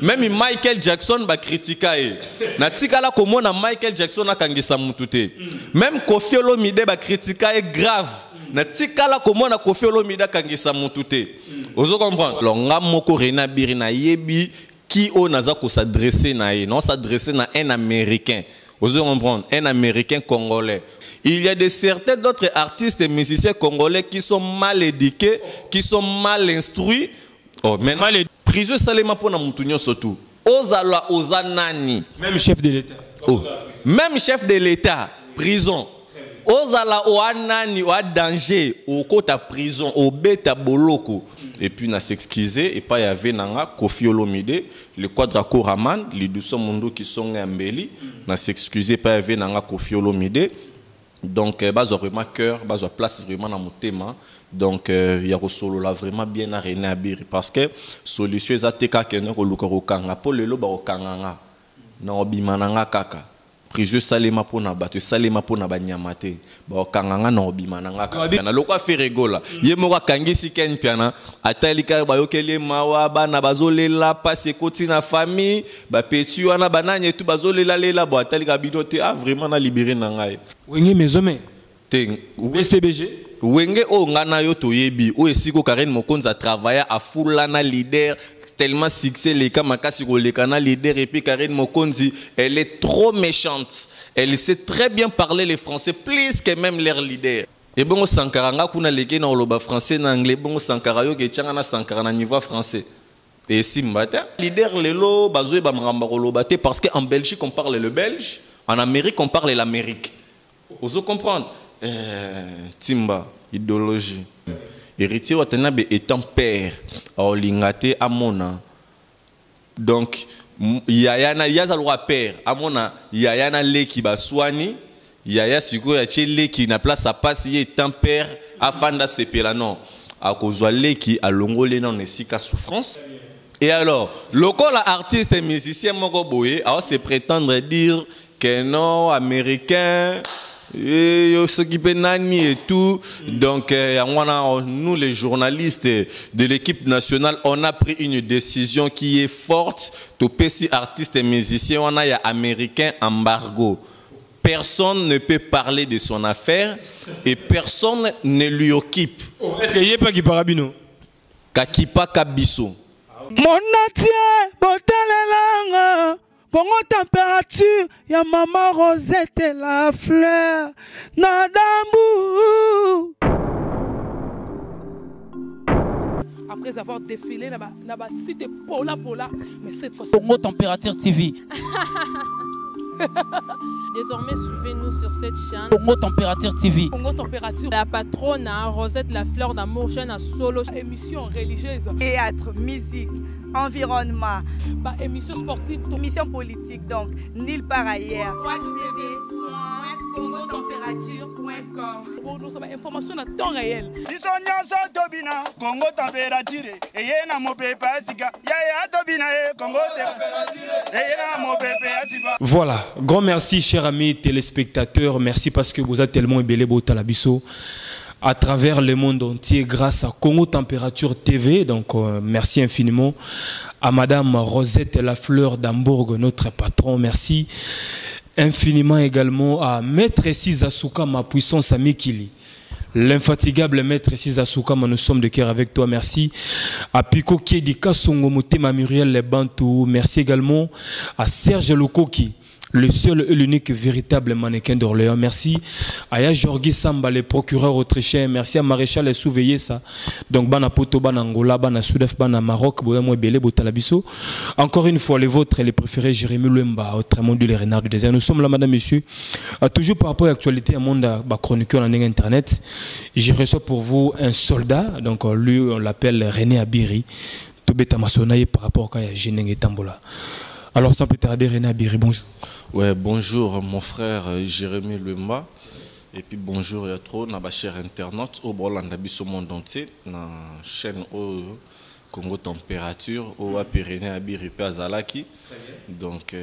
Même Michael Jackson va critiquer. Na tika la komo na Michael Jackson a kangisa mutute. Même Koffi Olomide va critiquer grave. Na tika la komo na Koffi Olomide kangisa mutute. Vous comprenez? Longa moko Rena Biri na yebi qui on naza ko s'adresser na non s'adresser na un Américain. Vous comprenez? Un Américain congolais. Il y a de certains d'autres artistes et musiciens congolais qui sont mal éduqués, qui sont mal instruits. Oh, maintenant, prison salema pour na mutunyo surtout. Ozala ozanani. Même chef de l'État. Oh. Même chef de l'État, prison. Ozala oanani o danger au kota prison au beta boloko. Et puis na s'excuser et pas y avait nanga Koffi Olomide, le Quadraco Raman, les 200 mondo qui sont embellis. Na s'excuser pas y avait nanga Koffi Olomide. Donc, bazo vraiment cœur, bazo place vraiment dans mon thème. Donc, il y a solo là vraiment bien à René Abiri parce que solution est à teka que nous kolukaro kanga pour le loba okanga na obimananga kaka. Prison salema pour na batu salema pour na banyamate ba okanga na obimananga kaka. Na lokwa feregola. Ye mo kangi siken piana atalika ba yokele mawa bana bazolela passe koti na famille ba petu wana bananye tout bazolela lela ba atalika bidote ah vraiment na libérer na ngai. Wenge mezome. Ting BCBG. Wenge o ngana yo toyebi o esiko Karen Mokonza travailla à Fulana leader tellement succès les kamakasi ko le canal leader et puis Karen Mokonzi elle est trop méchante. Elle sait très bien parler les français plus que même leur leader. Et bon Sankara nga kuna leke na oloba français na anglais bon Sankara yo ke changa na Sankara na niveau français. Et simbata leader lelo bazoe ba mramba oloba te parce que en Belgique on parle le belge, en Amérique on parle l'amérique. Vous comprenez? Timba, idéologie. Héritier Watanabe étant père, au lingate amona. Donc, yayana yazalwa père, amona yayana leki baswani, yaya siko ya leki na place à passe étant père afanda sepela non. A cause leki a longolé non esika souffrance. Et alors, local artiste et musicien moko boye, alors c'est prétendre dire que non américain et et tout. Donc, nous, les journalistes de l'équipe nationale, on a pris une décision qui est forte. Tout petit artiste et musicien, on a un américain embargo. Personne ne peut parler de son affaire et personne ne lui occupe. Est-ce qu'il n'y a pas qui parabino? Kakipa kabiso. Mon natie, botalelanga. Congo température, ya maman Rosette et la fleur, Nadambu. Après avoir défilé, na ba cité Pola, mais cette fois Congo Température TV. Désormais, suivez-nous sur cette chaîne. Congo Température TV. Congo Température. La patronne, Rosette la fleur d'amour, chaîne à solo. Émission religieuse. Théâtre, musique, environnement. Bah, émission sportive. Émission politique, donc, nulle part ailleurs. www.congotempérature.com. Pour nous avons information à temps réel. Congo Température. Et yena mo pepe asika. Ya tobina Congo Température. Et yena mo pepe asika. Voilà, grand merci chers amis téléspectateurs, merci parce que vous êtes tellement ébélé Botalabiso à travers le monde entier grâce à Congo Température TV. Donc merci infiniment à Madame Rosette Lafleur d'Hambourg, notre patron. Merci infiniment également à Maître Sizasuka, ma puissance à Mikili. L'infatigable Maître Sizasuka, nous sommes de cœur avec toi. Merci à Pico Kiedika Songo Motema Muriel Lebantou. Merci également à Serge Lokoki, le seul et l'unique véritable mannequin d'Orléans. Merci à Jorgi Samba, le procureur autrichien. Merci à Maréchal et Souveillé ça. Donc, Bana Poto, Bana Angola, Bana Soudef, Bana Maroc, Boyamo Belé, Botalabiso. Encore une fois, les vôtres et les préférés, Jérémy Lemba, autrement dit les renards du désert. Nous sommes là, madame, monsieur. Toujours par rapport à l'actualité, à monde chroniqueur en internet. Je reçois pour vous un soldat. Donc, lui, on l'appelle René Abiri. Tobeta Masonaye par rapport à Géneng et Tambola. Alors, sans plus tarder, René Abiri, bonjour. Ouais, bonjour mon frère Jérémy Lemba. Et puis bonjour à trop, na chers internautes au Bolanda biso monde entier, na chaîne au Congo Température, au René Abiri pe azalaki. Donc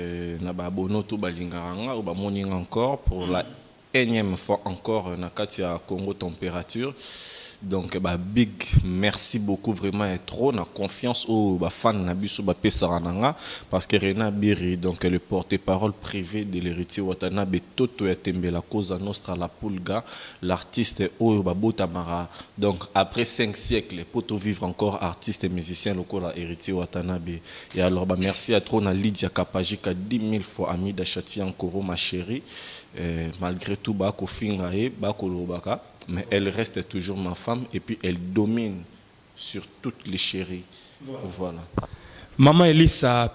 na ba abono to balingaranga ou ba moninga encore pour la énième fois encore na katia Congo Température. Donc big merci beaucoup vraiment et trop na confiance au fan na biso ba pesarananga parce que Rena Biri donc le porte-parole privé de l'héritier Watanabe Toto ya Tembela Cosa Nostra la Pulga, l'artiste o Babotamara. Donc après 5 siècles pour vivre encore artiste et musicien local à héritier Watanabe. Et alors merci à trop na Lydia Kapajika 10 000 fois ami d'Achati Ankoro ma chérie. Malgré tout bako fingae bako lobaka, mais elle reste toujours ma femme et puis elle domine sur toutes les chéries. Voilà. Maman Elisa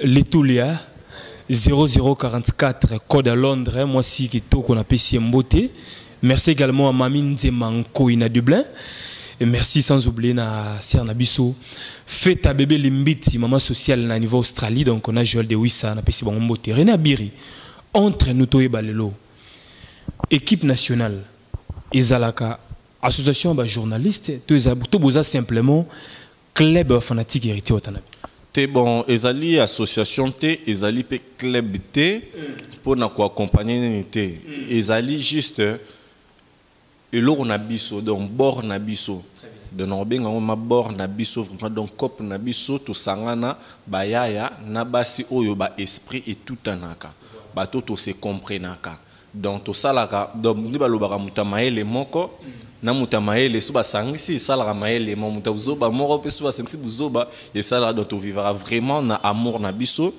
Letulia 0044 code à Londres, moi aussi qui qu'on appelle Mbote. Merci également à Mami Nzemanko ina Dublin. Et merci sans oublier na Serna Bisso. Fête à bébé Limbiti, maman sociale na niveau Australie, donc on a Joël de Wissa na pesi bon Mbote. René Biri. Entre nous et Balelo, équipe nationale, Ezalaka, association de journalistes, tout simplement club fanatique héritier Watanabe. T'es bon, Ezali association T, Ezali pe club T pour nous accompagner T. Ezali juste et là on a biso donc bord na biso. De Norbenga on ma bord na biso vraiment donc cop na biso to sangana bayaya na basi oyo ba esprit et tout anaka. Bato to se comprenaka donc to salaka donc ndi balobaka mutamaele moko na mutamaele so basangisi salaka maele mo mutazoba moko pe so basangisi buzoba et ça donc to vivra vraiment na amour na biso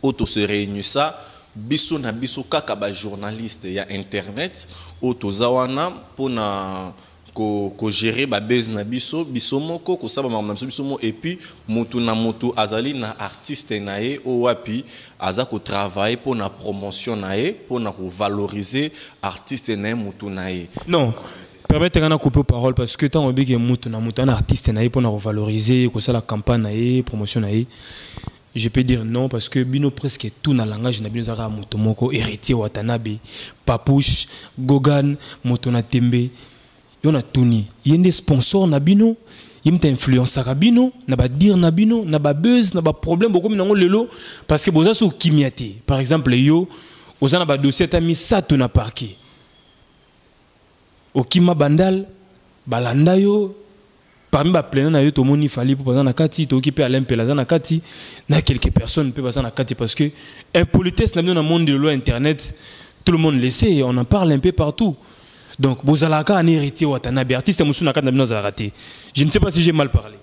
auto se réunir ça biso na biso kaka ba journaliste ya internet auto zawana pona ko gérer ba base na biso moko ko saba na biso mo et puis mutu na mutu azali na artiste nae o wapi aza ko travailler pour na promotion nae pour na ko valoriser artiste nae mutu nae. Non, permettez-moi de couper parole parce que tant on dit que mutu na mutu un artiste nae pour na valoriser ko ça la campagne nae promotion nae. Je peux dire non parce que bino presque tout na langage na bino zara mutu moko héritier Watanabe, Papouche, Gogan, Motona Tembe. On a Tony, il y a des sponsors nabino, il y a influence nabino, naba dire nabino, naba buzz, naba problème beaucoup minango lelo parce que boza sou kimiate. Par exemple yo, oza naba dossier tami sato na parquet. Okima bandal, balanda yo, parmi ba plein na yo to moni fali pour na kati, to occupé Alain Pelaza na kati, na quelques personnes peut passer na kati parce que impolitesse na dans le monde de loi internet, tout le monde le sait, on en parle un peu partout. Donc, Bozalaka un héritier Watanabe, artiste Moussou Nakat Nabino Zarate. Je ne sais pas si j'ai mal parlé.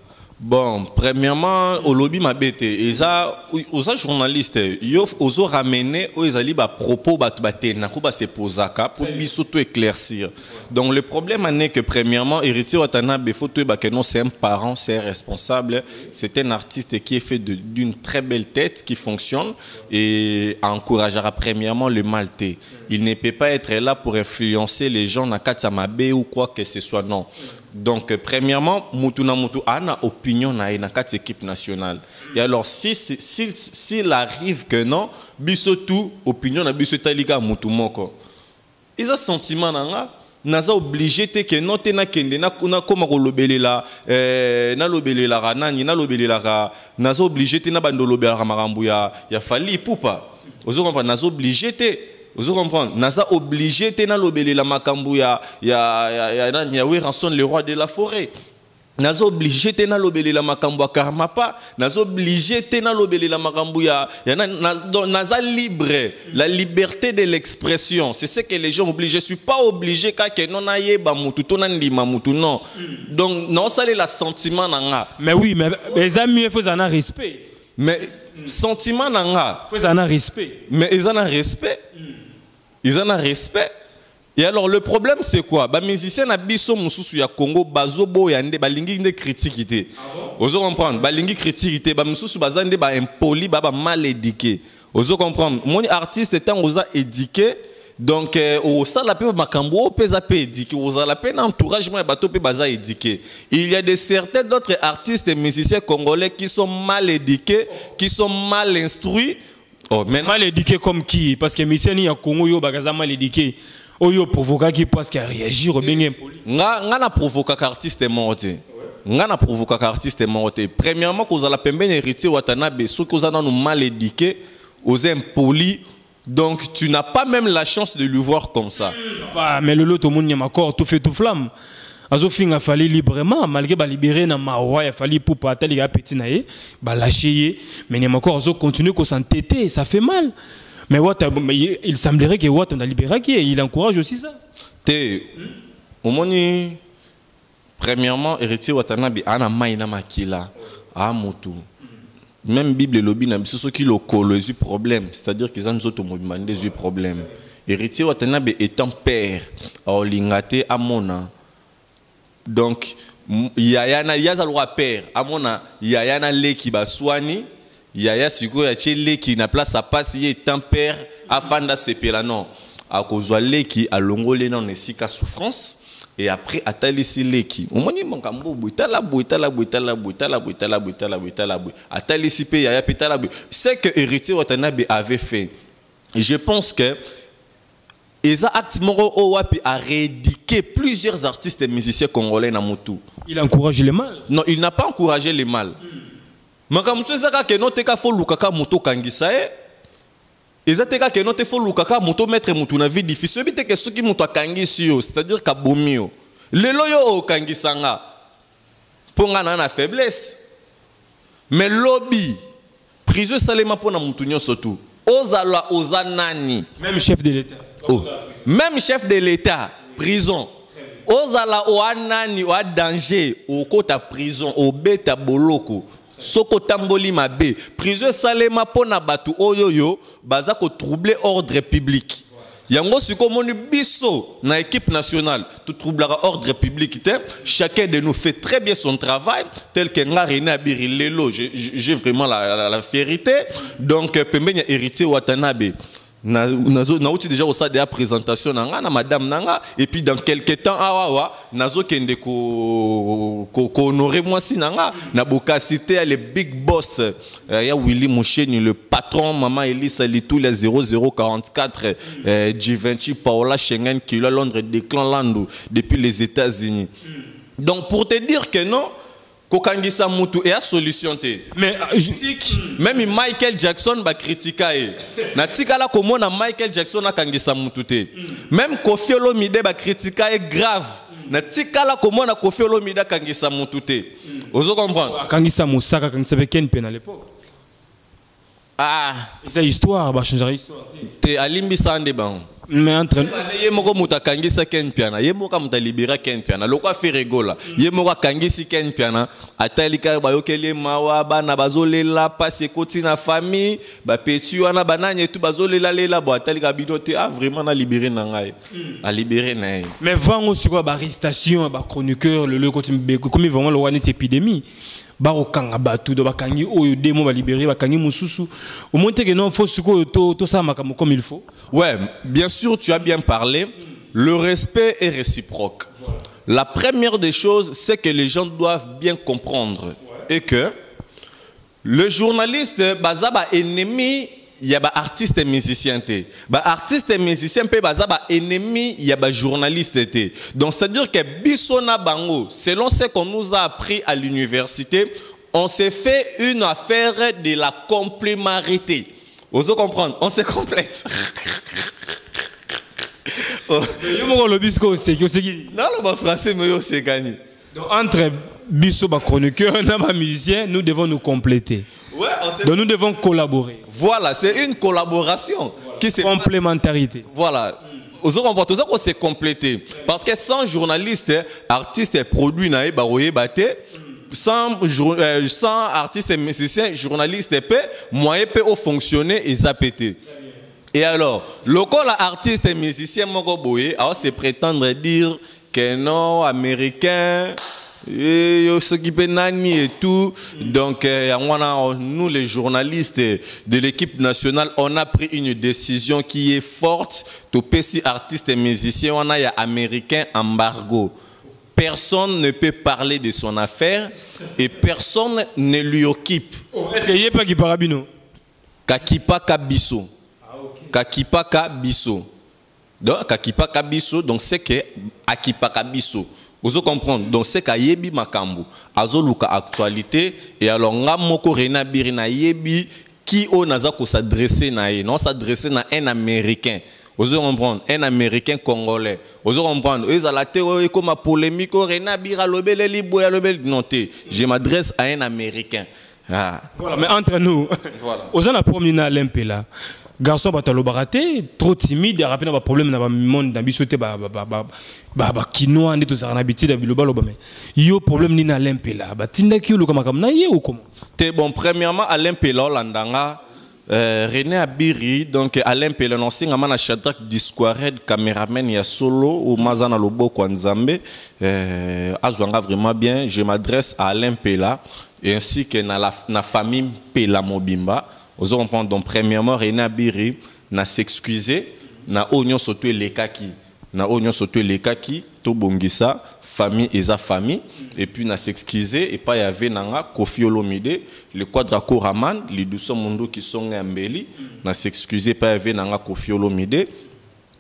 Bon, premièrement, au lobby m'a bêté. Et ça, aux journalistes, ils ont ramené aux alibas propos batté, n'a pas se poser pour bisoto éclaircir. Donc le problème est que premièrement, héritier Watanabe, faut que non c'est un parent, c'est responsable, c'est un artiste qui est fait d'une très belle tête qui fonctionne et encouragera premièrement le maltais. Il ne peut pas être là pour influencer les gens na Katsamabe ou quoi que ce soit non. Donc, premièrement, Mutuna Mutu a une opinion dans cette équipe nationale. Et alors, s'il arrive que non, bisotu opinion na biso talika Mutu moko. Ils ont sentiment naza obligé que non tena kende na koma ko lobelela na lobelela ranani na lobelela naza obligé tena bando lobelela makambu ya fali pupa. Ozo comprendre naza obligé te. Vous comprenez? Naza obligé de lobeli la makambu ya Ranson le roi de la forêt. Naza obligé de lobeli la makambu ya Karmapa. Naza obligé de lobeli la makambu ya naza libre, la liberté de l'expression. C'est ce que les gens obligent. Je suis pas obligé car que non aye ba mutu to nan lima mutu non. Donc non ça c'est la sentiment nanga. Mais oui, mais les amis il faut en respect. Mais sentiment nanga. Il faut en respect. Mais ils en ont respect. Ils en ont respect. Et alors le problème c'est quoi? Bah musicien na biso mususu ya Congo bazobo yande balingi nde critique. Ozo comprendre? Balingi critique ba mususu bazande ba impoli ba mal éduqué. Ozo comprendre? Mon artiste étant oza éduqué donc au sala pe makambo pesa pe éduqué oza la peine entourage moi bato pe baza éduqué. Il y a de certains d'autres artistes et musiciens congolais qui sont mal éduqués, qui sont mal instruits. Oh, mal éduqué comme qui? Parce que Michel y a Congo yo bagaza mal éduqué. Oyo provoqué qui parce qu'il réagir bien impoli. Nga na provoqué artiste morte. Nga na provoqué artiste morte. Premièrement cause la pembe héritier Watanabe ceux qui ont mal éduqué, aux impolis. Donc tu n'as pas même la chance de le voir comme ça. Mais le lot au monde y a encore tout fait tout flamme. azofinga fallait librement malgré ba libérer na mawa il fallait pour pas tali ga petit naé ba lâcher mais il encore azo continuer ko s'entêter ça fait mal mais il semblerait que on a libéré qui il encourage aussi ça au moni premièrement héritier Watanabe ana maina makila a motu même Bible lobby na biso qui le cause problème c'est-à-dire qu'ils ont autres demandé des problèmes héritier Watanabe étant père au lingate amona donc yaya na yaza loi père amona yaya na leki baswani yaya siko ya leki na place à passe y étant père afanda sepela non à cause leki a longolé non esika souffrance et après atalisi leki omoni monkambo buitala atalisi pe yaya petala c'est que héritier Watanabe avait fait et je pense que Eza acte moro owapi a rééduqué plusieurs artistes et musiciens congolais na mutu. Il encourage les mal. Non, il n'a pas encouragé les mal. Makamuso ezaka ke no teka fo lukaka moto kangisa e. Eza teka ke no te fo lukaka moto mettre mutu na vie difficile bite ke soki moto akangisi yo, c'est-à-dire ka bomio. Lelo yo okangisanga. Ponga na faiblesse. Mais lobby prison salema pona mutu nyoso tu. Ozala ozanani. Même chef de l'État. Oh. Même chef de l'État, prison. Ozala oanani o danger au kota prison au beta boloko. Soko tamboli mabe. Prison salema pona batu oyoyo baza ko troubler ordre public. Yango siko moni biso na équipe nationale tout troublera ordre public. Chacun de nous fait très bien son travail tel que nga René Abiri Lelo. J'ai vraiment la vérité. Donc pembenya héritier Watanabe. Na outi déjà au stade de la présentation na madame nanga et puis dans quelques temps awa nazo kende ko honorer moi si nanga na boka cité les big boss ya Willy Moucheni le patron maman Elisa Litou les 0044 Givenchy Paola Schengen qui est Londres déclan Lando depuis les États-Unis. Donc pour te dire que non kokangisa mutu et a solution te. Mais même Michael Jackson ba critica e. Na tika la komona Michael Jackson akangisa mutu te. Même Koffi Olomide ba critica e grave. Na tika la komona Koffi Olomide akangisa mutu te. Ozo comprendre? Akangisa Moussaka akangisa Ken Pen à l'époque. Ah, c'est histoire ba changer histoire. Te alimbi sande ban. Mais entre yemoko mutakangisa Ken Piana yemoka mutalibera Ken Piana lokwa feregola yemoka kangisi Ken Piana atalika bayokele mawa bana bazolela pasi ekoti na famille ba peti wana bananye tout bazolela lela bo atalika binote a vraiment na libérer na ngai a libérer na. Mais vango sur quoi ba arrestation ba chroniqueur le comme vraiment le one épidémie baro kanga batu do bakangi oyo demo ba libérer bakangi mususu au moins que non faut suko to ça makamo comme il faut. Ouais, bien sûr tu as bien parlé, le respect est réciproque. La première des choses c'est que les gens doivent bien comprendre et que le journaliste bazaba ennemi il y a ba artiste et musicien té. Ba artiste et musicien pe bazaba ennemi il y a ba journaliste té. Donc c'est-à-dire que bisona bango selon ce qu'on nous a appris à l'université, on s'est fait une affaire de la complémentarité. Vous comprenez? On se complète. Non, le français mais c'est gagné. Donc entre biso ba chroniqueur et ba musicien, nous devons nous compléter. Ouais, donc nous devons collaborer. Voilà, c'est une collaboration qui se complémentarité. Voilà. Aux autres tout ça qu'on s'est complété parce que sans journaliste, artiste et produit na baroye baté sans artiste et musicien, journaliste et moyen peut fonctionner et ça péter. Et alors, local artiste et musicien moko boye, alors c'est prétendre dire que non américain et et tout. Donc nous les journalistes de l'équipe nationale, on a pris une décision qui est forte. Tout petit artiste et musicien, on a un américain embargo. Personne ne peut parler de son affaire et personne ne lui occupe. Est-ce qu'il n'y a pas qui parabino? Kakipa kabiso. Kakipa kabiso. Donc kakipa kabiso, donc c'est que akipa kabiso. Vous comprenez? Donc c'est qu'à yebi makambu, azoluka actualité et alors nga moko René Birina yebi qui on a ko s'adresser na non s'adresser na un américain. Vous comprendre, un Américain congolais. Vous comprendre, ils ont la théorie comme ma polémique, René Abira Lobel, Liboya Lobel, non, je m'adresse à un Américain. Ah. Voilà, mais entre nous, voilà. Aux gens à promener à l'Impela. Garçon batalo baraté, trop timide, il y a un problème dans le monde, dans le bisoté, quinoa, tout ça, on a habitué à biloba, mais il y a un problème ni na l'Impela. Tinda qui ou comme na yé ou comment? Bon, premièrement, à l'Impela, Landanga, René Abiri, donc à l'Impela, non, c'est un Shadrach Disquared, caméraman, il y a solo, ou Mazana Lobo, Kwanzambe, Azwanga vraiment bien, je m'adresse à l'Impela, ainsi que na famille Pela Mobimba. Vous comprenez, donc premièrement, René Abiri n'a s'excusé, n'a oignon sauté les kaki, n'a oignon sauté les kaki, tout bongisa, famille et sa famille, et puis n'a s'excusé, et pas y avait nanga Kofi Olomide, le Quadraco Raman, les 200 mondos qui sont embellis, n'a s'excusé, pas y avait nanga Kofi Olomide,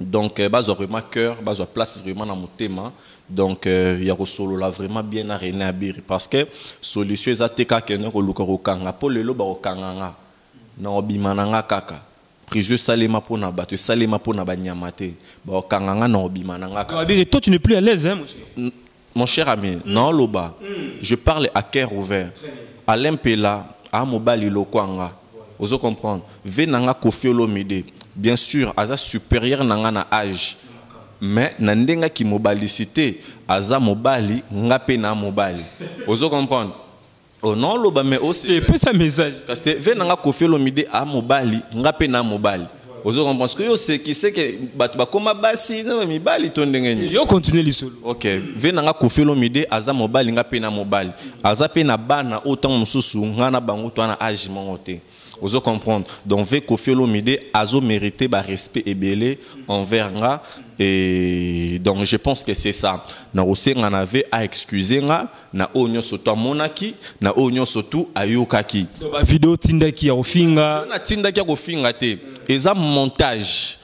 donc bas vraiment cœur, bas place vraiment dans mon thème. Donc, il y a solo là vraiment bien à René Abiri, parce que solution est à teka que nous au kanga, pour le loba au kanga. Na obimananga kaka prison salema pona bato salema pona banyamate ba okanganga na obimananga kaka. Toi tu n'es plus à l'aise hein mon cher ami. Non loba je parle à cœur ouvert à l'Impela à mobali lokwanga ozo comprendre venanga Kofi Olomide bien sûr aza supérieur nanga na âge mais na ndenga ki mobalicité aza mobali ngape na mobali ozo comprendre. Oh non, loba mais aussi. Et puis ça message. Parce que venanga Kofi Olomide à mobali, ngape na mobali. Vous comprenez que yo c'est qui sait que batba koma basi na mibali to ndengeni. Yo continue li solo. OK, venanga Kofi Olomide aza mobali ngape na mobali. Aza pe na bana autant mususu ngana bango to na âge monté. Vous comprenez. Donc ve Kofi Olomide azo mérité ba respect et belé envers nga. Et donc je pense que c'est ça. Na aussi on avait à excuser nga na onyo soto monaki na onyo soto ayokaki. Donc la vidéo tindaki ya ofinga. Na tindaki ya ofinga te. Eza montage.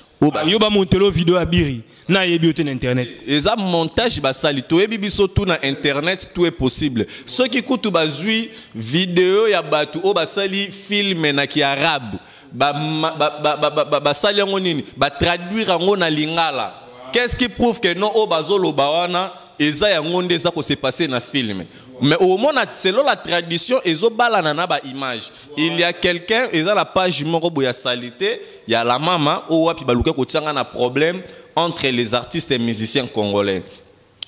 Yo ba montelo vidéo Abiri. Na yebi ote na internet. Eza montage ba sali to yebi biso tout na internet tout est possible. Ceux qui écoutent bazui vidéo ya batu o basali film na ki arabe. Ba sali ngo nini ba traduire ngo na lingala. Qu'est-ce qui prouve que non au bazolo bawana eza yango nde za ko se passer na film. Mais au moins selon la tradition ezo balana na ba image. Il y a quelqu'un eza la page moko boya salité, il y a la mama o wapi baluka ko tsanga na problème entre les artistes et musiciens congolais.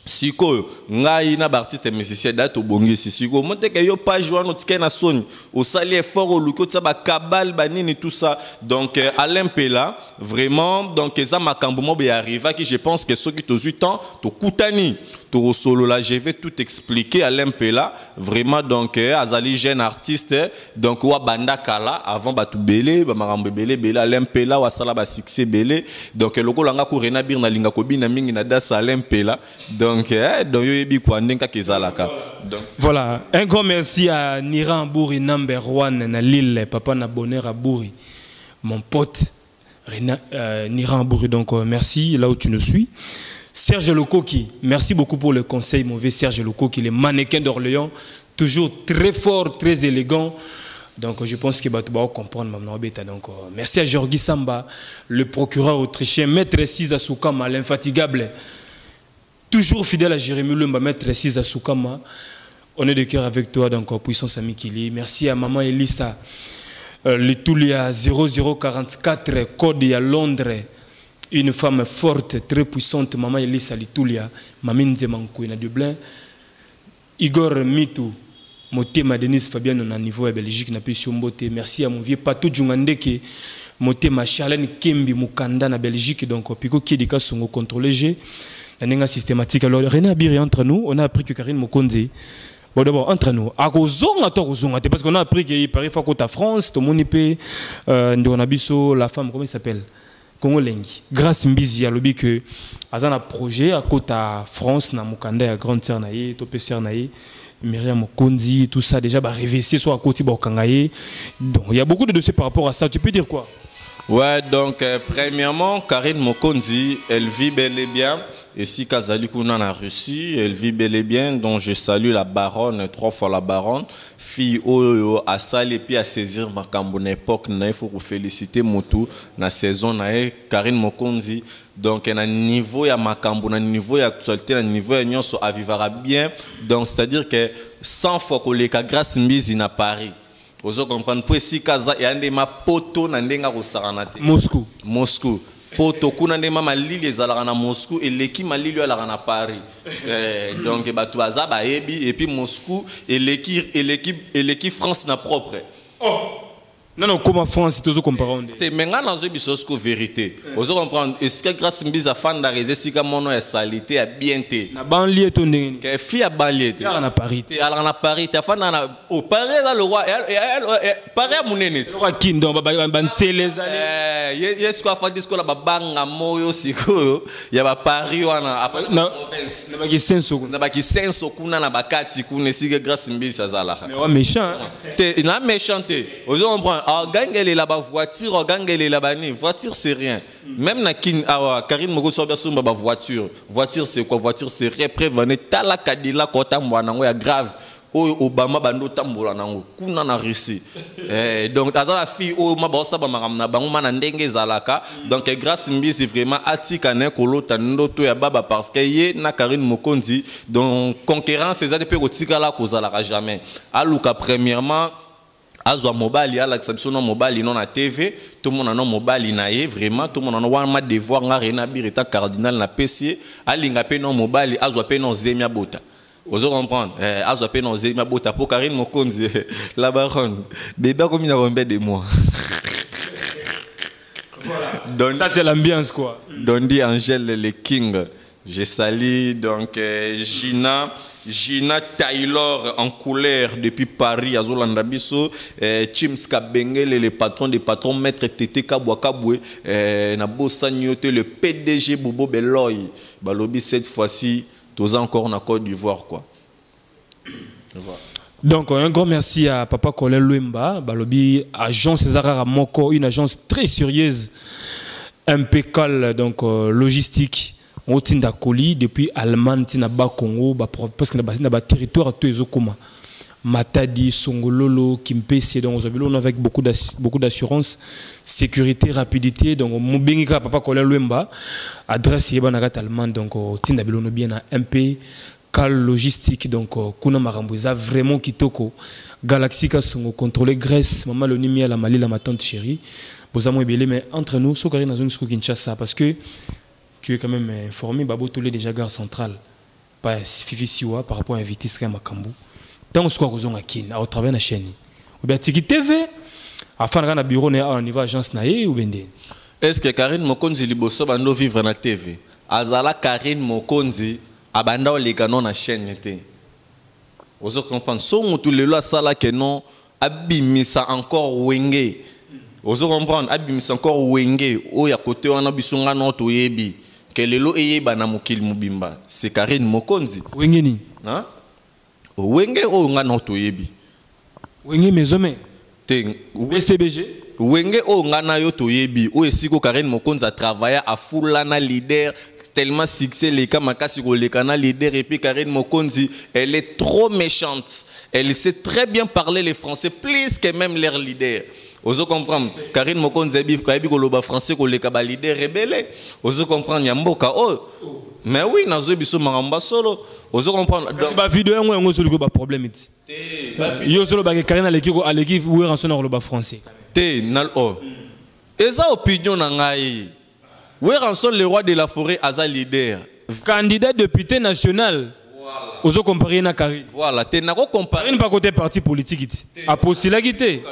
Siko ngai na artiste et musicien dato bongisi siko monte ke yo page wana tike na soni au sali effort au luko tsa ba kabal banini tout ça donc à l'Impela vraiment donc eza makambo mo be arriva qui je pense que ceux qui te 8 ans to kutani to solo là je vais tout expliquer à l'Impela vraiment donc azali jeune artiste donc wa banda kala avant ba tout belé ba makambo belé à l'Impela wa sala ba succès belé donc loko langa ko René Abiri na linga ko bina mingi na dasa à l'Impela donc voilà, un grand merci à Niran Bouri number 1 na Lille, papa na bonheur à Bouri, mon pote Niran Bouri, donc merci là où tu nous suis. Serge Lokoki, merci beaucoup pour le conseil, mauvais Serge Lokoki, le mannequin d'Orléans, toujours très fort, très élégant. Donc je pense que tu vas comprendre maintenant. Donc merci à Georgi Samba, le procureur autrichien, maître Siza Soukama, l'infatigable. Toujours fidèle à Jérémy Lumba, maître Siza Soukama. On est de cœur avec toi, donc puissance Amikili. Merci à maman Elissa. Litulia 0044, code à Londres. Une femme forte, très puissante, maman Elissa Litulia. Mamine Zemankou, de Dublin. Igor Mitou. Motema Denis Fabien, on a niveau à Belgique, n'a pu surmonter. Merci à mon vieux Patou Djungandeke. Motema Charlène Kembi Mukanda na Belgique, donc Pico Kiedika sont contrôlés G. Dans systématique. Alors René Abiri entre nous, on a appris que Karine Mokonzi. Bon d'abord entre nous. À parce qu'on a appris qu'il paraît faut que France, tout le monde peut on a biso la femme comment il s'appelle Congolengi. Grâce Mbizi a lobby que azana projet à côté à France na Mukanda à grande sœur naïe, topé sœur naïe. Myriam Mokonzi, tout ça déjà bah réveillé soit à côté Bokangaye. Donc il y a beaucoup de dossiers par rapport à ça. Tu peux dire quoi? Ouais, donc premièrement, Karine Mokonzi, elle vit bel et bien Et si Kazali Kuna en Russie, elle vit bel et bien. Donc je salue la baronne, 3 fois la baronne. Fille à Sali et puis à saisir ma cambone époque. Il faut vous féliciter Motu. La saison, Karine Mokonzi. Donc, à niveau ya makambo, à niveau ya actualité, à niveau ya nyonso avivara bien. Donc, c'est-à-dire que 100 fois que les cas grâce mbizi na Paris. Vous comprenez pour si kaza et ande ma poto na ndenga ko saranate. Moscou. Poto kuna nde mama lili ezalaka na Moscou et l'équipe malili ala na Paris. Donc ba tuaza ba ebi et puis Moscou et l'équipe France na propre. Oh. Non, comment France, tu as comparé? Mais maintenant, dans une vérité. Vous comprenez? Est-ce que grâce à fan d'arriver, si comme mon est salité, à bien té. La banlieue, ton nez. Que fille à banlieue. Elle en a Paris. Elle en a Paris. Ta fan en a. Au Paris, là, le roi. Paris à mon nez. Le roi Kindon, ban télé. Yes, quoi, fait discours là, banga moyo siko. Il y a Paris, on a. Province. Na baki senso. Na baki senso kuna na bakati kuna si grâce à ça. Mais ouais, méchant. T'es na méchanté. Vous comprenez? Gangele là-bas voiture, gangele là-bas voiture c'est rien. Même na kin Karine Moko so biaso ba voiture. Voiture c'est quoi? Voiture c'est reprévenir tala kadila kota mwana ngo ya grave. Obama bando tambola nango kuna na Russie. Donc aza la fille mabosa ba maramna bango mana ndenge zalaka. Donc grâce mbi c'est vraiment atika ne kolota ndoto ya baba parce que ye na Karine Mokonzi donc concurrence ces ADP kotika la kozalaka jamais. Aluka premièrement Azwa mobile, l'exception non mobile, non à TV, tout le monde a non mobile, naïe vraiment, tout le monde a un devoir, n'a rien à dire, état cardinal na PC, alinga pe non mobile, azwa pe non zemia bota. Vous comprenez? Azwa pe non zemia bota pour Karine Mokonzi, la baronne, débat comme il a rombé de moi. Voilà. Ça c'est l'ambiance quoi. Dondi Angèle le King, je salue donc Gina Taylor en couleur depuis Paris à Zolandabiso, Chimska Bengele le patron des patrons, maître Tete Kabouakaboué, Nabo Nyote le PDG Bobo Beloy. Balobi cette fois-ci, tous encore en Côte d'Ivoire quoi. Voilà. Donc un grand merci à Papa Colin Luemba, Balobi agence César Ramoko, une agence très sérieuse, impeccable donc logistique. On tinda colis depuis Allemagne, tina ba Congo, parce que na ba territoire tout ezokoma. Matadi, Songololo, Kimpese, donc on avec beaucoup d'assurance, sécurité, rapidité. Donc mon bengika Papa Colin Luemba, adresse yebanagat Allemagne, donc tinda bilono bien à MP, cal logistique, donc kuna marambuza vraiment kitoko. Galaxy ka songo contrôler Grèce, maman le nimi à la Mali, la ma tante chérie. Bozamo ebele mais entre nous, sokari na zone Kinshasa parce que tu es quand même informé, Babo Tolé déjà gare centrale, pas Fifi Siwa par rapport à invité Sky Makambu. Tant que nous sommes à travers la chaîne, ou bien Tiki TV, afin de bureau au niveau agence naé ou bien. Est-ce que Karine Mokonzi liboso bando vivre na TV? Azala Karine Mokonzi abanda les canons na chaîne té. Vous comprenez? Son tout le loi sala que non abimisa encore wenge. Vous comprenez? Abimisa encore wenge. O ya côté wana bisunga no to yebi. Que lelo eyeba na mukil mubimba. C'est Karine Mokonzi. Wenge ni? Hein? Wenge o nga no to yebi. Wenge mezome. Te CBG. Wenge o nga na yo to yebi. O esiko Karine Mokonzi a travaillé à Fulana leader tellement succès les kamakasi ko les canal leader et puis Karine Mokonzi elle est trop méchante. Elle sait très bien parler les français plus que même leur leader. Vous comprenez? Karine Mokonzi bif ka ko loba français ko les kaba leader rebelle. Vous comprenez yamboka oh. Mais oui, nazo biso mangamba solo. Vous comprenez? Donc ba vidéo ngo solo ba problème it. Yo solo ba Karine aleki ou rançon na loba français. Te nal oh. Eza opinion na ngai. Oui, rançon le roi de la forêt aza leader. Candidat député national. Vous comparez na Karine. Voilà, tu n'as pas comparé. Karine pas côté parti politique. A possibilité.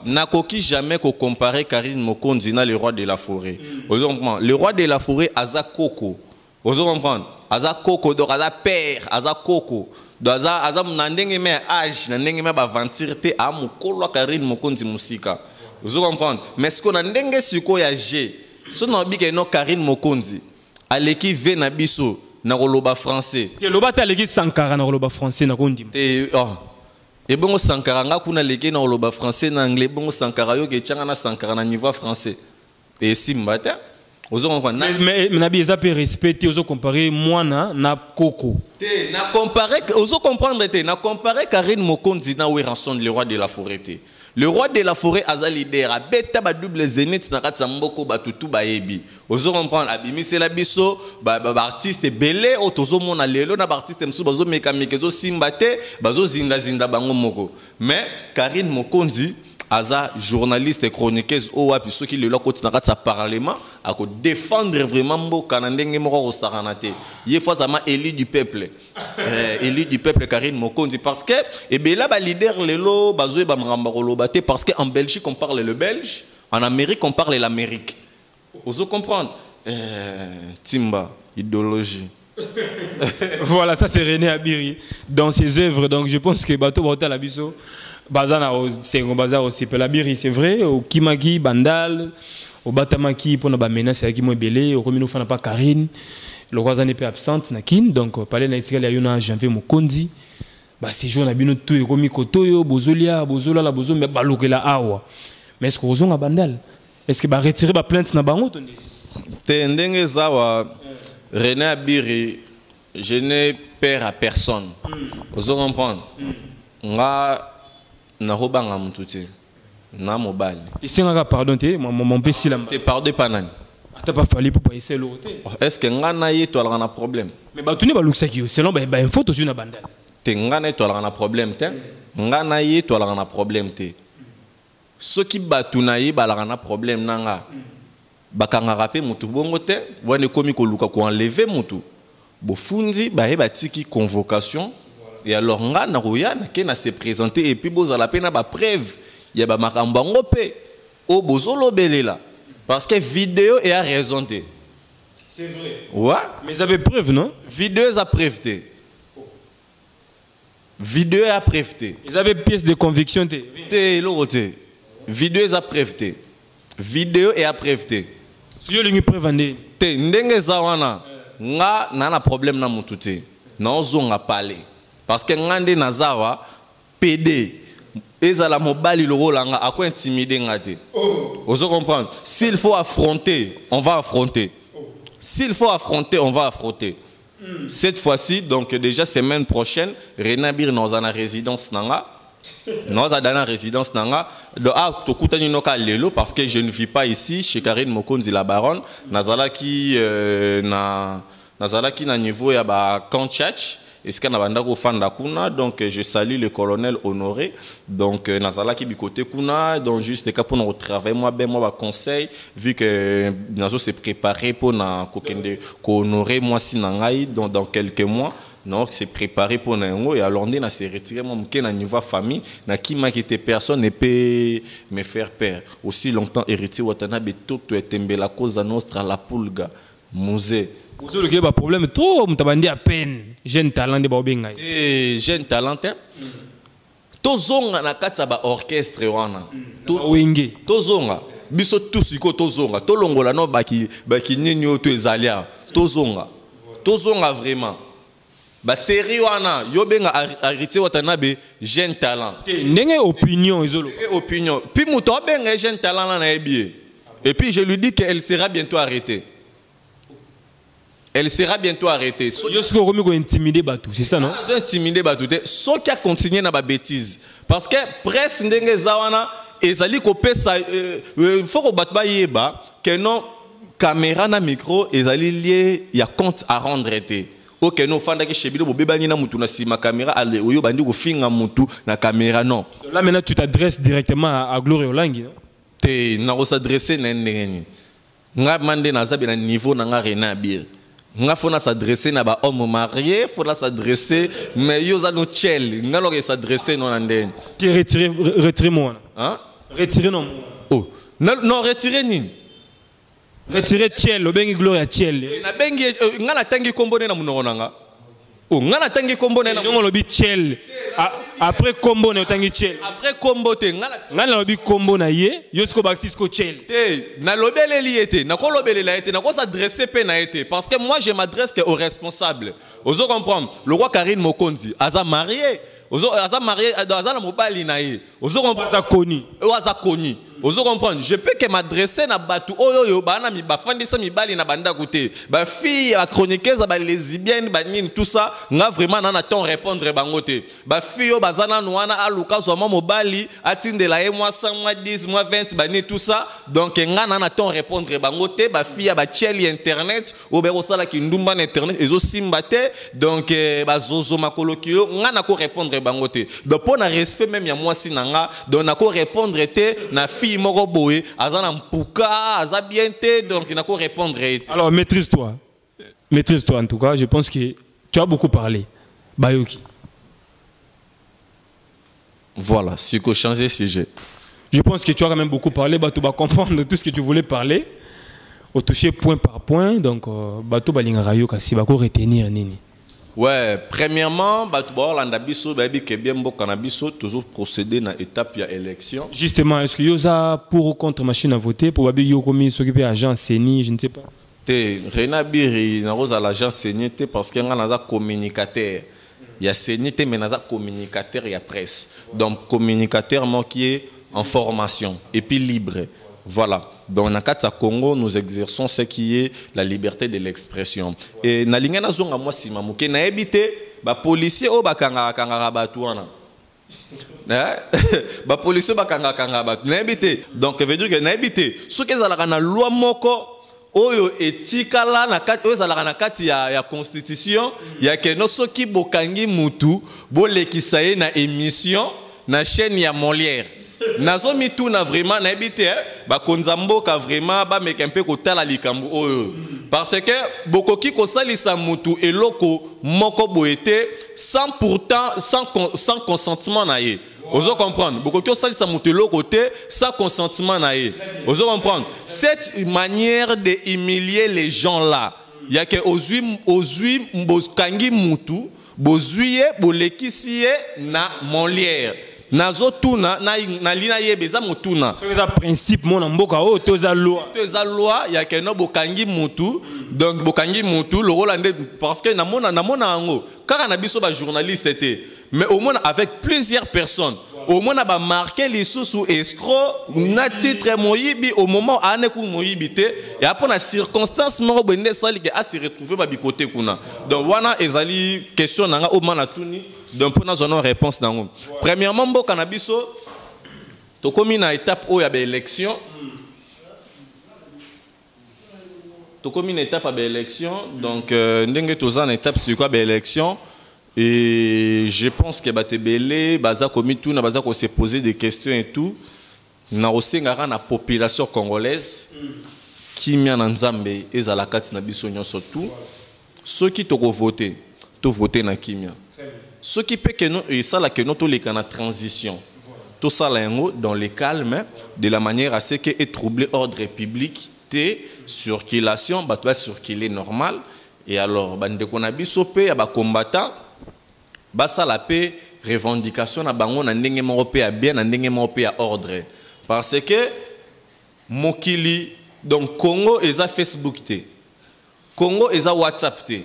N'a jamais comparer Karine Mokonzi na le roi de la forêt. Vous comprenez? Le roi de la forêt aza Koko. Vous comprenez? Aza Koko donc aza père, aza Koko. Donc aza nandenge me âge, nandenge me ba ventirité a mukolo Karine Mokonzi musika. Vous comprenez? Mais ce qu'on a ndenge siko ya G. Ce n'a pas que Karine Mokonzi. Aleki ve na biso. Na roloba français. Que loba ta legi Sankara na roloba français na kondim. Et bon Sankara nga kuna legi na roloba français na anglais bon Sankara yo ke changa na Sankara na niveau français. Et simbata Ozo comprendre. Mais nabi eza pe respecter ozo comparer Mwana na Koko. Te na comparer ozo comprendre te na comparer Karine Mokonzi na Weranson le roi de la forêt te. Le roi de la forêt aza leader a beta ba double zénith na katsa mboko batutu ba yebi. Ozo comprendre abimisi la biso ba artiste belé otozo mona lelo na ba artiste msu bazo mekamike zo simba te bazo zinda bango moko. Mais Karine Mokonzi aza journaliste et chroniqueuse au wapi ceux qui le là côté na sa parlement à défendre vraiment mboka na ndenge moko ko saranate ye fois ama élu du peuple Karine Mokonzi parce que et ben là ba leader lelo bazo ba mramba koloba te parce que en Belgique on parle le belge, en Amérique on parle l'Amérique. Vous comprendre Timba idéologie. Voilà, ça c'est René Abiri dans ses œuvres. Donc je pense que Bato Bota Labiso Bazana c'est un bazar aussi Pelabiri, c'est vrai, au Kimagi Bandal, au Batamaki pour na menace qui moi belé, au Romino fana pas Karine, le roi n'est pas absente nakin, donc parler na itikali yona janvier Mokonzi. Ba séjour na bino tout et komi kotoyo bozolia bozola la bozo mais balokela awa. Mais est-ce que ozonga Bandal? Est-ce que ba retirer ba plainte na bango tonde? Te ndenge zawa René Abiri, je n'ai peur à personne. Vous comprenez? Nga na robanga mutute na mobile. Tu sais nga pardon te mon pesi la. Te pardon pas nani. T'as pas fallu pour pas essayer l'autre. Est-ce que nga na ye to ala na problème? Mais ba tu ne ba luxa ki selon ba info to sur na Bandal. Te nga na to ala na problème te. Nga na ye to ala na problème te. Ce qui batu na ye ba ala na problème nanga. Bakanga rapé mutu bongo te, wane komi ko luka ko enlever mutu. Bo fundi ba he batiki convocation. Et alors nga na roya na ke na se présenter et puis boza la pena ba preuve ya ba makambo ngo pe o bozolo belela parce que vidéo est à raison te. C'est vrai. Ouais. Mais vous avez preuve non? Vidéo est à preuve te. Vidéo est à preuve te. Ils avaient pièce de conviction te. Te lorote. Vidéo est à preuve te. Vidéo est à preuve te. Si yo lingi preuve ande. Te ndenge za wana nga na problème na mutu te. Na ozonga parler. Parce que ngande nazawa PD ezala mobali lorolanga a quoi intimider ngate. Vous comprenez? S'il faut affronter, on va affronter. S'il faut affronter, on va affronter. Cette fois-ci, donc déjà semaine prochaine, René Abiri dans la résidence nanga. Nous avons dans la résidence nanga. Tokutani noka lelo parce que je ne vis pas ici chez Karine Mokonzi la baronne. Nazalaki na niveau ya ba Kanchach. Est-ce qu'on a bandako fanda kuna donc je salue le colonel Honoré donc nazala ki bikote kuna donc juste cas pour notre travail moi ben moi ba conseil vu que nazo s'est préparé pour na kokende ko honorer moi sinangai dans quelques mois non c'est préparé pour nango et alors on a s'est retiré moi na niveau famille na ki ma qui était personne ne peut me faire peur aussi longtemps héritier watana beto to etembela cause nostra la pulga musée. Vous avez un problème trop, vous avez à peine. Jeune talent de Baobenga. Jeune talent. Tozonga na katsa orchestre wana. Tozonga. Biso tusiko tozonga. Tolongola no baki ninyo to ezalia. Tozonga. Tozonga vraiment. Ba série wana yobenga arité watanabe jeune talent. Ndenge opinion izolo. Opinion. Puis muto benga jeune talent na ebie. Et puis je lui dis qu'elle sera bientôt arrêtée. Elle sera bientôt arrêtée. Intimider Batou, c'est ça non? Intimider Batou. Ce qui a continué dans ma bêtise. Parce que presse ndenge zawana ezali kopesa faut que batba yeba que non caméra na micro ezali lié il y a compte à rendre été. OK non fanda ke shebilo bobebani na mutu na sima caméra ale oyo bandi ko finga mutu na caméra non. Là maintenant tu t'adresses directement à Gloire Olangi non? Te na s'adresser na ndenge. Nga mande na zabe na niveau na nga René Abiri. Il faut s'adresser à un homme marié, il faut s'adresser, mais il y a un tchel, il faut s'adresser à un homme. Retirez-moi. Hein? Retirez-moi. Oh. Non, retirez-moi. Retirez tchel, bien gloire à tchel. On a tangi combo na munonanga. Oh, on a tangi combo na. Non, on tchel. Après combo na tangi tchel. Après combo te ngana lobi combo na ye, yosko baxisko tchel. Te na lobele li été, na ko lobele la été, na ko s'adresser pe na été parce que moi je m'adresse aux responsables. Ozo comprendre. Le roi Karine Mokonzi, aza marié. Ozo aza marié, aza na mobali na ye. Ozo comprendre aza koni. Aza koni. Vous comprenez? Je peux que m'adresser à Batu Oyo, Banami, Bafandisa Mibali, na Banda Côté. Ba fille, la chroniqueuse, ba lesbienne, banine, tout ça, n'a vraiment n'en attend répondre bangote. Ba fille, bazana nouana, aluka, zoma mobali, atinde la moi 100, moi 10, moi 20, banine, tout ça. Donc, n'en attend répondre bangote. Ba fille, ba tcheli internet, ou ba rosala ki ndumba internet, ezo simbate, donc, ba zozo makolokilo, n'en attend répondre bangote. Donc, pour un respect, même ya moi sinanga, donc, n'ako répondre te, na fille, moko boye azana mpuka azabiente donc il n'a qu'à répondre. Alors maîtrise-toi en tout cas. Je pense que tu as beaucoup parlé. Bayoki. Voilà, c'est qu'on change de sujet. Je pense que tu as quand même beaucoup parlé. Tu vas comprendre tout ce que tu voulais parler. Au toucher point par point. Donc tu vas retenir nini. Ouais, premièrement, toujours procéder dans l'étape de l'élection. Justement, est-ce que vous avez pour ou contre machine à voter pour s'occuper de l'agent CENI, je ne sais pas. Rien Biri, l'agent CENI parce qu'il y a un communicateur. Il y a CENI, mais il y a un communicateur, il y a presse. Donc, communicateur qui est en formation et puis libre. Voilà. Dans le cas de Congo, nous exerçons ce qui est la liberté de l'expression. Et dans le cas de moi, si je suis habité, les policiers sont les policiers donc, ça veut dire que les habité. Ce qui est la loi moko, oyo etikala na kati oyo zalaka na kati ya constitution ya ke no soki bokangi mutu bolekisa ye na émission na chaîne ya Molière. Nazo mitu na vraiment na habité ba konzamboka vraiment ba mekempe ko tala likambo oyo parce que bokoki ko salisa mutu eloko moko boete sans pourtant sans consentement na ye. Vous comprenez? Beaucoup de choses ça monte l'autre côté sans consentement naïe. Vous comprendre? Cette manière de humilier les gens là, il y a que ozui mbokangi mutu, bozuye bolekisie na Molière. Nazo tuna na lina yebeza mutuna. C'est un principe mon mboka o toza loi. Toza loi il y a que no bokangi mutu donc bokangi mutu le Hollandais parce que namona ngo kaka na biso ba journaliste était mais au moins avec plusieurs personnes. Au moins on a marqué les sous escroc na titre moyibi au moment aneku moyibité et après la circonstance mo bende sali que a se retrouver ba bikoté kuna. Donc wana ezali question nanga au mana tuni donc pour nous donner réponse dans premièrement mbo cannabis to komi na étape où il y a élection to komi na étape à élection donc ndenge toza na étape sur quoi élection. Et je pense que Batebele, Baza Komi tout, Baza ko se poser des questions et tout. Na aussi ngara na population congolaise qui mia na nzambe ezalakati na biso nyonso tout. Ceux qui to voter na kimia. Ceux qui peut que nous et ça la que nous to les kana transition. Tout ça là dans le calme de la manière à ce que est troublé ordre public, circulation, batwa circuler normal et alors bande ko na biso pe ya ba combattant basa la paix revendication na bango na ndenge moko pe ya bien na ndenge moko pe ya ordre parce que mokili donc Congo eza Facebook te Congo eza WhatsApp te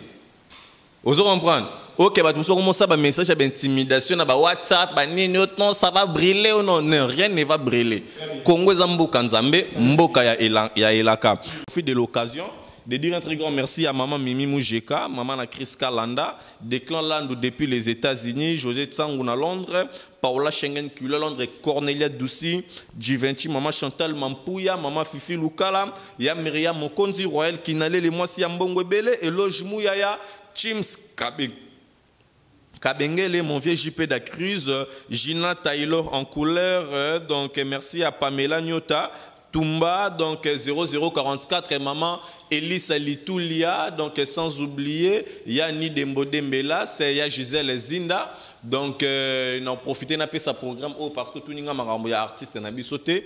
vous comprenez OK ba tout ça commence ba message d'intimidation na ba WhatsApp ba nini non ça va brûler ou non rien ne va brûler Congo eza mboka nzambe mboka ya elaka profite de l'occasion de dire un très grand merci à maman Mimi Moujeka, maman na Chris Kalanda, Declan Landou depuis les États-Unis, José Tsanguna Londres, Paola Schengen Kula Londres, Cornelia Doussi, Givenchy, maman Chantal Mampouya, maman Fifi Lukala, ya Myriam Mokonzi Royal Kinale, les Moisi Mbongo Bele, Eloge Mouyaya, Chims Kabengele, mon vieux JP d'Acruz, Gina Taylor en couleur, donc merci à Pamela Nyota, Tumba, donc 0044, et maman Elisa Litoulia, donc sans oublier, Yani Dembo Dembela, c'est ya Gisèle Zinda, donc n'en profitez n'a pas sa programme parce que tout le monde est artiste n'a pas sauté.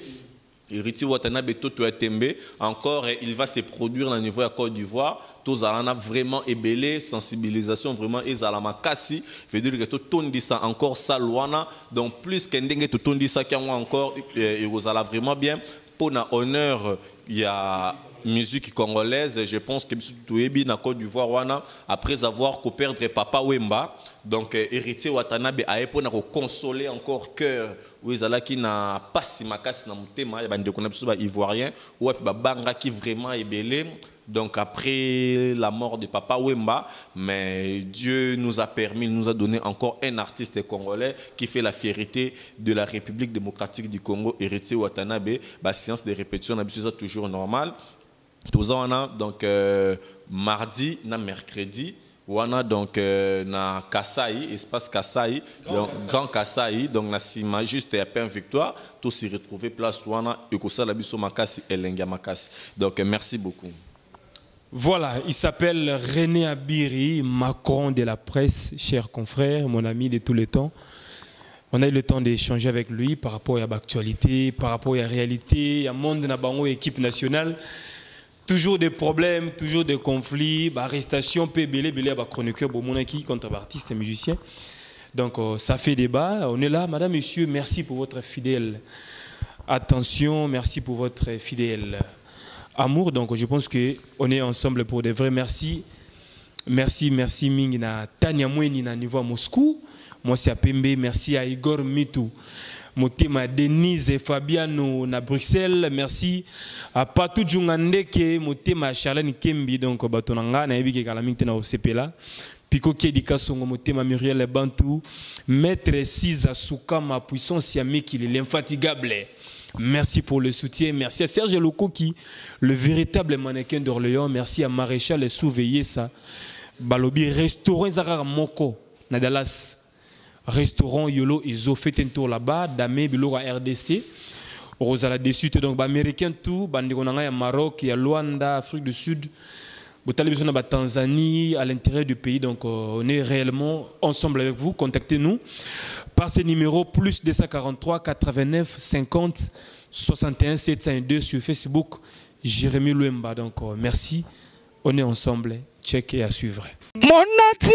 Iriti Watanabe Toto Tembe, encore il va se produire au niveau de la Côte d'Ivoire. Tous allons vraiment ébélé, sensibilisation vraiment ezalama kasi. Veut dire que tout on dit ça encore ça loana. Donc plus qu'un dingue tout on dit ça qui encore et vous allez vraiment bien pour na honneur il y a musique congolaise. Je pense que Toyebi na Côte d'Ivoire wana après avoir perdre Papa Wemba, donc héritier Watanabe a pour na consoler encore cœur oui zalaki na pasi makasi na mutema ya bande kona biso ba ivoirien ou ba banga qui vraiment est belé. Donc après la mort de Papa Wemba, mais Dieu nous a permis, nous a donné encore un artiste congolais qui fait la fierté de la République démocratique du Congo, héritier Watanabe. La séance de répétition est toujours normale. Tous on a donc mardi, na mercredi, on a donc na Kasai, espace Kasai, Grand Kasai, donc na Sima juste à peine victoire, tous s'y retrouver place wana et que ça la biso makasi elenga makasi. Donc merci beaucoup. Voilà, il s'appelle René Abiri, Macron de la presse, cher confrère, mon ami de tous les temps. On a eu le temps d'échanger avec lui par rapport à l'actualité, par rapport à la réalité, à monde de la équipe nationale. Toujours des problèmes, toujours des conflits, arrestation, belé à chroniqueur, contre artistes et musiciens. Donc ça fait débat. On est là, madame, monsieur, merci pour votre fidèle attention, merci pour votre fidèle amour. Donc je pense qu'on est ensemble pour de vrais merci. Merci Mingina Tania Mweni na niveau à Moscou. Moi c'est à Pembe. Merci à Igor Mitou. Motema Denise et Fabiano na Bruxelles. Merci à Patou Djungandeke. Motema Charlene Kembi. Donc batonanga na ebike kalamite na OCP là. Pico Kedika Songo Motema Muriel Bantou. Maître Siza Soukama puissance yamiki l'infatigable. Merci pour le soutien. Merci à Serge Lokoki, le véritable mannequin d'Orléans. Merci à Maréchal et Souveillé ça. Balobi restaurant Zarar Moko na Dallas. Restaurant Yolo Izo fait un tour là-bas. Damé Bilo à RDC. Rosala dessus donc américain tout. Bandikonanga ya Maroc, ya Luanda, Afrique du Sud. Botalibisona ba Tanzanie à l'intérieur du pays. Donc on est réellement ensemble avec vous. Contactez-nous par ce numéro plus 243 89 50 61 702 sur Facebook. Jérémy Luemba. Donc merci. On est ensemble. Check et à suivre. Mon atier,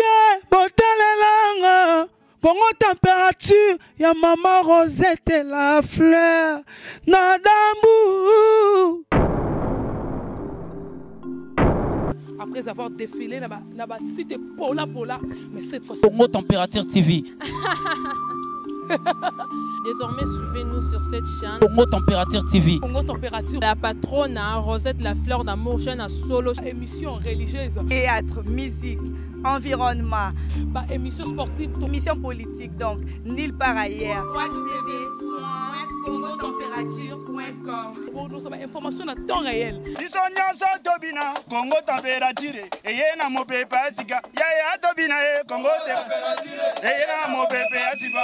botalelanga. Congo température, ya maman Rosette et la fleur. Nadambu. Après avoir défilé là-bas, cité Pola, mais cette fois Congo Température TV. Désormais, suivez-nous sur cette chaîne. Congo Température TV. Congo Température. La patronne, Rosette la fleur d'amour, jeune à solo. Émission religieuse. Théâtre, musique, environnement. Émission sportive. Émission politique, donc nulle part ailleurs. www.congotempérature.com. Pour nous avoir information à temps réel. Congo Température. Et y a mon pépé, Congo Température. Et y a mon pépé,